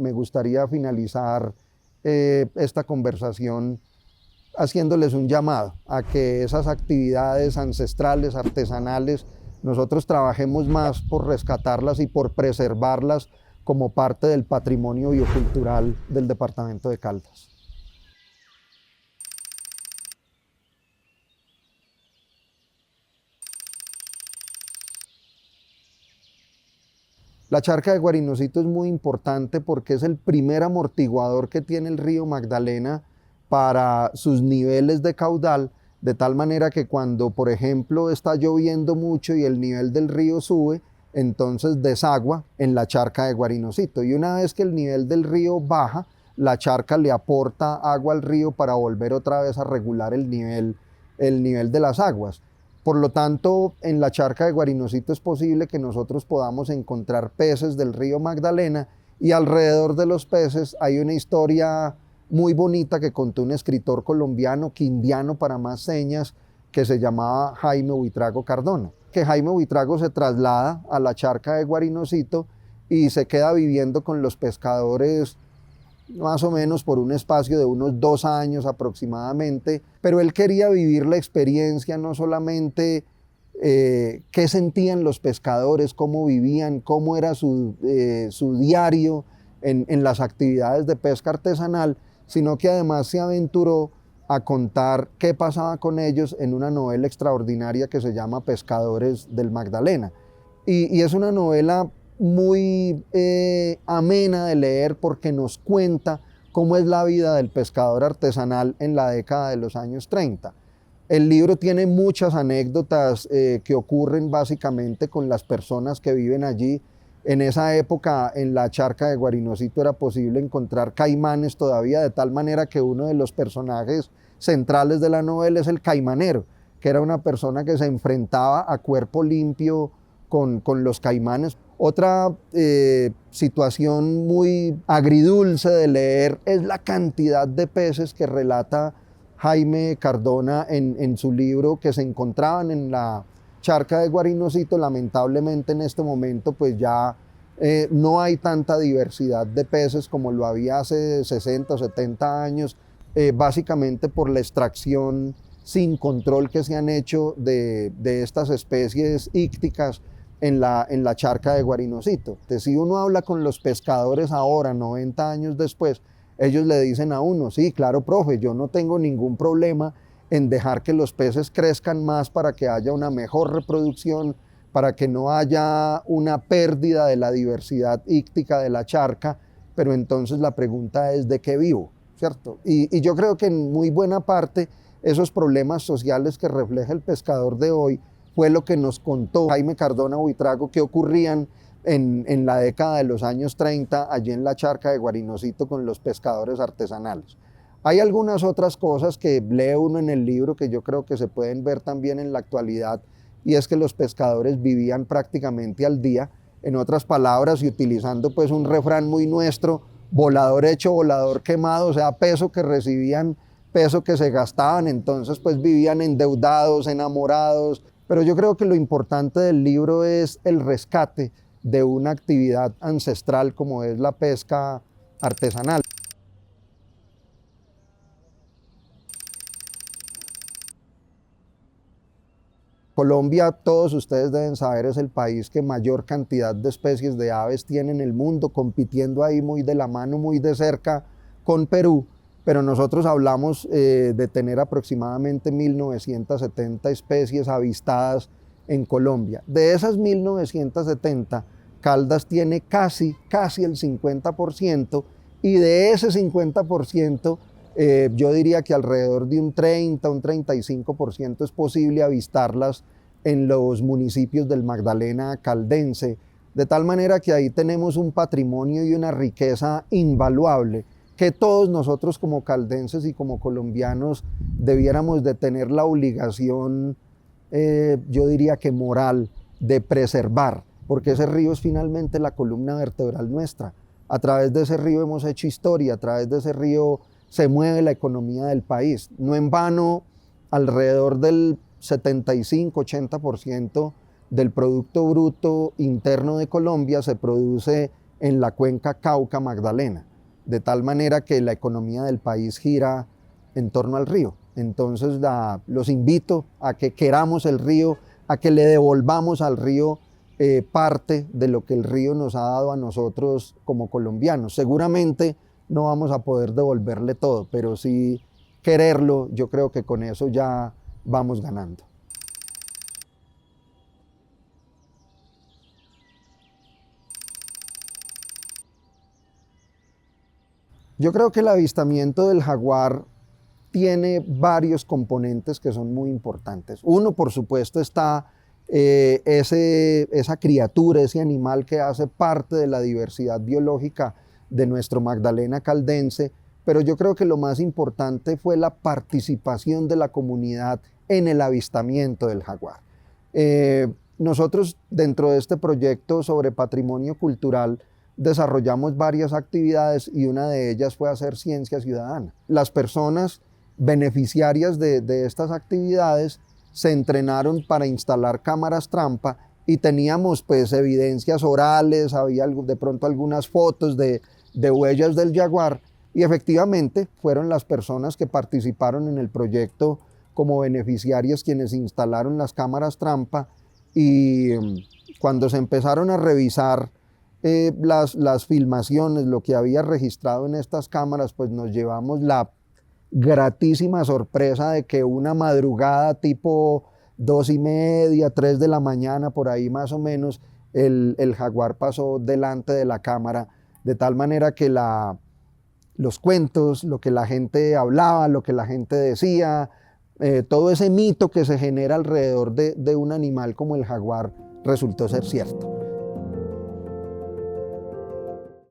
me gustaría finalizar esta conversación haciéndoles un llamado a que esas actividades ancestrales, artesanales, nosotros trabajemos más por rescatarlas y por preservarlas como parte del patrimonio biocultural del departamento de Caldas. La charca de Guarinosito es muy importante porque es el primer amortiguador que tiene el río Magdalena para sus niveles de caudal, de tal manera que cuando, por ejemplo, está lloviendo mucho y el nivel del río sube, entonces desagua en la charca de Guarinosito. Y una vez que el nivel del río baja, la charca le aporta agua al río para volver otra vez a regular el nivel de las aguas. Por lo tanto, en la charca de Guarinosito es posible que nosotros podamos encontrar peces del río Magdalena, y alrededor de los peces hay una historia muy bonita que contó un escritor colombiano, quindiano para más señas, que se llamaba Jaime Buitrago Cardona. Que Jaime Buitrago se traslada a la charca de Guarinosito y se queda viviendo con los pescadores más o menos por un espacio de unos 2 años aproximadamente, pero él quería vivir la experiencia, no solamente qué sentían los pescadores, cómo vivían, cómo era su diario en las actividades de pesca artesanal, sino que además se aventuró a contar qué pasaba con ellos en una novela extraordinaria que se llama Pescadores del Magdalena. Y es una novela muy amena de leer porque nos cuenta cómo es la vida del pescador artesanal en la década de los años 30. El libro tiene muchas anécdotas que ocurren básicamente con las personas que viven allí. En esa época, en la charca de Guarinosito era posible encontrar caimanes todavía, de tal manera que uno de los personajes centrales de la novela es el caimanero, que era una persona que se enfrentaba a cuerpo limpio con los caimanes. Otra situación muy agridulce de leer es la cantidad de peces que relata Jaime Cardona en su libro, que se encontraban en la charca de Guarinosito. Lamentablemente en este momento pues ya no hay tanta diversidad de peces como lo había hace 60 o 70 años, básicamente por la extracción sin control que se han hecho de estas especies ícticas en la charca de Guarinosito. Entonces, si uno habla con los pescadores ahora, 90 años después, ellos le dicen a uno, sí, claro, profe, yo no tengo ningún problema en dejar que los peces crezcan más para que haya una mejor reproducción, para que no haya una pérdida de la diversidad íctica de la charca, pero entonces la pregunta es, ¿de qué vivo? ¿Cierto? Y yo creo que en muy buena parte esos problemas sociales que refleja el pescador de hoy fue lo que nos contó Jaime Cardona Buitrago que ocurrían en la década de los años 30 allí en la charca de Guarinosito con los pescadores artesanales. Hay algunas otras cosas que lee uno en el libro que yo creo que se pueden ver también en la actualidad, y es que los pescadores vivían prácticamente al día. En otras palabras, y utilizando pues un refrán muy nuestro, volador hecho, volador quemado, o sea, peso que recibían, peso que se gastaban, entonces pues vivían endeudados, enamorados. Pero yo creo que lo importante del libro es el rescate de una actividad ancestral como es la pesca artesanal. Colombia, todos ustedes deben saber, es el país que mayor cantidad de especies de aves tiene en el mundo, compitiendo ahí muy de la mano, muy de cerca con Perú, pero nosotros hablamos de tener aproximadamente 1970 especies avistadas en Colombia. De esas 1970, Caldas tiene casi el 50%, y de ese 50%, yo diría que alrededor de un 30, un 35% es posible avistarlas en los municipios del Magdalena caldense, de tal manera que ahí tenemos un patrimonio y una riqueza invaluable que todos nosotros como caldenses y como colombianos debiéramos de tener la obligación, yo diría que moral, de preservar, porque ese río es finalmente la columna vertebral nuestra. A través de ese río hemos hecho historia, a través de ese río se mueve la economía del país. No en vano, alrededor del 75-80% del Producto Bruto Interno de Colombia se produce en la cuenca Cauca-Magdalena, de tal manera que la economía del país gira en torno al río. Entonces los invito a que queramos el río, a que le devolvamos al río parte de lo que el río nos ha dado a nosotros como colombianos. Seguramente no vamos a poder devolverle todo, pero sí quererlo, yo creo que con eso ya vamos ganando. Yo creo que el avistamiento del jaguar tiene varios componentes que son muy importantes. Uno, por supuesto, está esa criatura, ese animal que hace parte de la diversidad biológica de nuestro Magdalena caldense, pero yo creo que lo más importante fue la participación de la comunidad en el avistamiento del jaguar. Nosotros, dentro de este proyecto sobre patrimonio cultural, desarrollamos varias actividades y una de ellas fue hacer ciencia ciudadana. Las personas beneficiarias de estas actividades se entrenaron para instalar cámaras trampa y teníamos pues evidencias orales, había de pronto algunas fotos de huellas del jaguar y efectivamente fueron las personas que participaron en el proyecto como beneficiarias quienes instalaron las cámaras trampa y cuando se empezaron a revisar las filmaciones, lo que había registrado en estas cámaras, pues nos llevamos la gratísima sorpresa de que una madrugada tipo 2:30, 3 de la mañana, por ahí más o menos, el jaguar pasó delante de la cámara, de tal manera que los cuentos, lo que la gente hablaba, lo que la gente decía, todo ese mito que se genera alrededor de un animal como el jaguar resultó ser cierto.